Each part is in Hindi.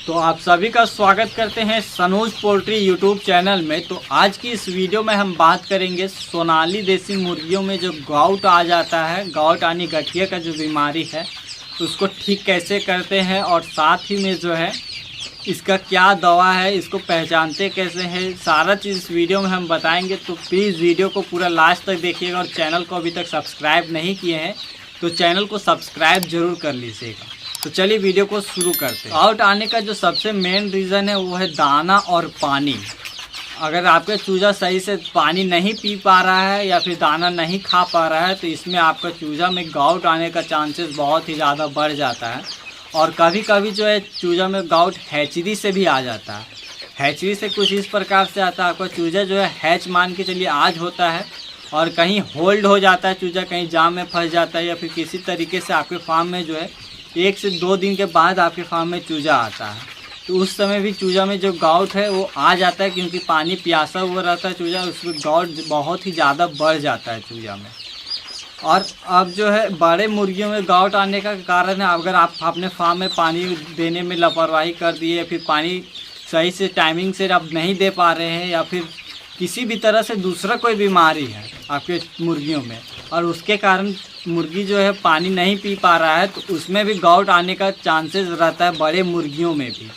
तो आप सभी का स्वागत करते हैं सनोज पोल्ट्री यूट्यूब चैनल में। तो आज की इस वीडियो में हम बात करेंगे सोनाली देसी मुर्गियों में जो गाउट आ जाता है, गाउट यानी गठिया का जो बीमारी है उसको ठीक कैसे करते हैं और साथ ही में जो है इसका क्या दवा है, इसको पहचानते कैसे हैं, सारा चीज़ इस वीडियो में हम बताएंगे। तो प्लीज़ वीडियो को पूरा लास्ट तक देखिएगा और चैनल को अभी तक सब्सक्राइब नहीं किए हैं तो चैनल को सब्सक्राइब जरूर कर लीजिएगा। तो चलिए वीडियो को शुरू करते हैं। गाउट आने का जो सबसे मेन रीज़न है वो है दाना और पानी। अगर आपका चूजा सही से पानी नहीं पी पा रहा है या फिर दाना नहीं खा पा रहा है तो इसमें आपका चूजा में गाउट आने का चांसेस बहुत ही ज़्यादा बढ़ जाता है। और कभी कभी जो है चूजा में गाउट हैचरी से भी आ जाता है। हैचरी से कुछ इस प्रकार से आता है, आपका चूजा जो है हैच मान के चलिए आज होता है और कहीं होल्ड हो जाता है चूजा, कहीं जाम में फंस जाता है या फिर किसी तरीके से आपके फार्म में जो है 1 से 2 दिन के बाद आपके फार्म में चूजा आता है। तो उस समय भी चूजा में जो गाउट है वो आ जाता है क्योंकि पानी प्यासा हुआ रहता है चूजा, उसमें गाउट बहुत ही ज़्यादा बढ़ जाता है चूजा में। और अब जो है बड़े मुर्गियों में गाउट आने का कारण है अगर आप अपने फार्म में पानी देने में लापरवाही कर दिए या फिर पानी सही से टाइमिंग से आप नहीं दे पा रहे हैं या फिर किसी भी तरह से दूसरा कोई बीमारी है आपके मुर्गियों में और उसके कारण मुर्गी जो है पानी नहीं पी पा रहा है तो उसमें भी गाउट आने का चांसेस रहता है। बड़े मुर्गियों में भी,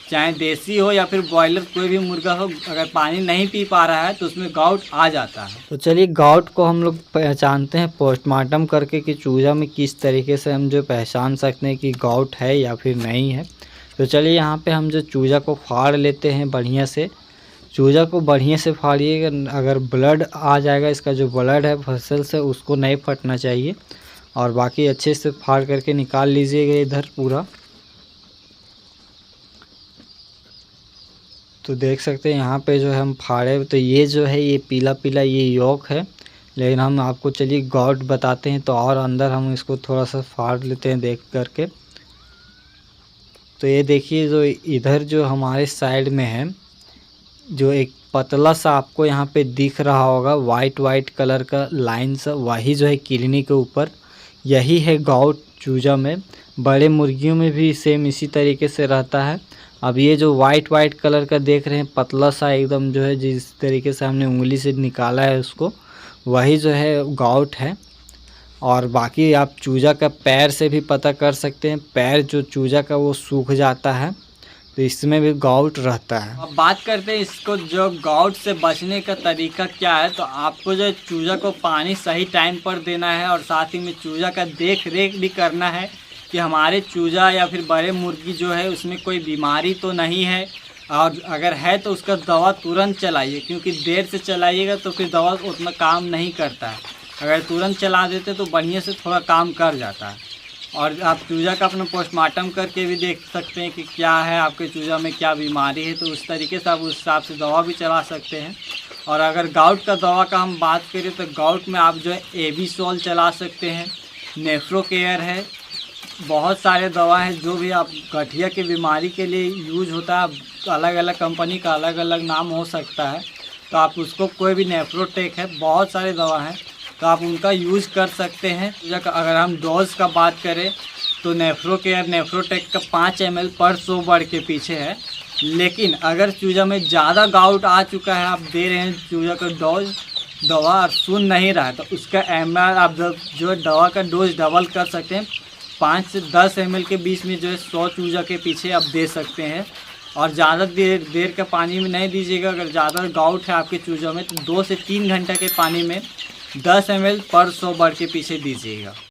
चाहे देसी हो या फिर ब्रॉयलर कोई भी मुर्गा हो, अगर पानी नहीं पी पा रहा है तो उसमें गाउट आ जाता है। तो चलिए गाउट को हम लोग पहचानते हैं पोस्टमार्टम करके कि चूजा में किस तरीके से हम जो पहचान सकते हैं कि गाउट है या फिर नहीं है। तो चलिए यहाँ पे हम जो चूजा को फाड़ लेते हैं बढ़िया से। चूजा को बढ़िया से फाड़िएगा, अगर ब्लड आ जाएगा, इसका जो ब्लड है फसल से उसको नहीं फटना चाहिए और बाकी अच्छे से फाड़ करके निकाल लीजिएगा इधर पूरा। तो देख सकते हैं यहाँ पे जो है हम फाड़े तो ये जो है ये पीला पीला ये यॉक है, लेकिन हम आपको चलिए गाउट बताते हैं तो और अंदर हम इसको थोड़ा सा फाड़ लेते हैं देख करके। तो ये देखिए जो इधर जो हमारे साइड में है जो एक पतला सा आपको यहाँ पे दिख रहा होगा वाइट कलर का लाइन सा, वही जो है किडनी के ऊपर, यही है गाउट चूजा में। बड़े मुर्गियों में भी सेम इसी तरीके से रहता है। अब ये जो वाइट कलर का देख रहे हैं पतला सा एकदम जो है जिस तरीके से हमने उंगली से निकाला है उसको, वही जो है गाउट है। और बाकी आप चूजा का पैर से भी पता कर सकते हैं, पैर जो चूजा का वो सूख जाता है तो इसमें भी गाउट रहता है। अब बात करते हैं इसको जो गाउट से बचने का तरीका क्या है। तो आपको जो चूजा को पानी सही टाइम पर देना है और साथ ही में चूजा का देख रेख भी करना है कि हमारे चूजा या फिर बड़े मुर्गी जो है उसमें कोई बीमारी तो नहीं है, और अगर है तो उसका दवा तुरंत चलाइए क्योंकि देर से चलाइएगा तो फिर दवा उतना काम नहीं करता है। अगर तुरंत चला देते तो बढ़िया से थोड़ा काम कर जाता है। और आप चूजा का अपना पोस्टमार्टम करके भी देख सकते हैं कि क्या है आपके चूजा में क्या बीमारी है, तो उस तरीके से आप उस हिसाब से दवा भी चला सकते हैं। और अगर गाउट का दवा का हम बात करें तो गाउट में आप जो है एबिसोल चला सकते हैं, नेफ्रो केयर है, बहुत सारे दवा हैं जो भी आप गठिया की बीमारी के लिए यूज होता है। अलग अलग कंपनी का अलग अलग नाम हो सकता है तो आप उसको कोई भी नेफ्रोटेक है, बहुत सारे दवा हैं तो आप उनका यूज़ कर सकते हैं। अगर हम डोज का बात करें तो नेफ्रो केयर नेफ्रोटेक का 5 ml पर 100 बर्ड के पीछे है। लेकिन अगर चूजा में ज़्यादा गाउट आ चुका है, आप दे रहे हैं चूजा का डोज दवा और सुन नहीं रहा है तो उसका ml आप जो दवा का डोज डबल कर सकते हैं। 5 से 10 ml के बीच में जो है 100 चूजा के पीछे आप दे सकते हैं। और ज़्यादा देर का पानी में नहीं दीजिएगा। अगर ज़्यादा गाउट है आपके चूजा में तो 2 से 3 घंटे के पानी में 10 ml पर 100 बर्ड के पीछे दीजिएगा।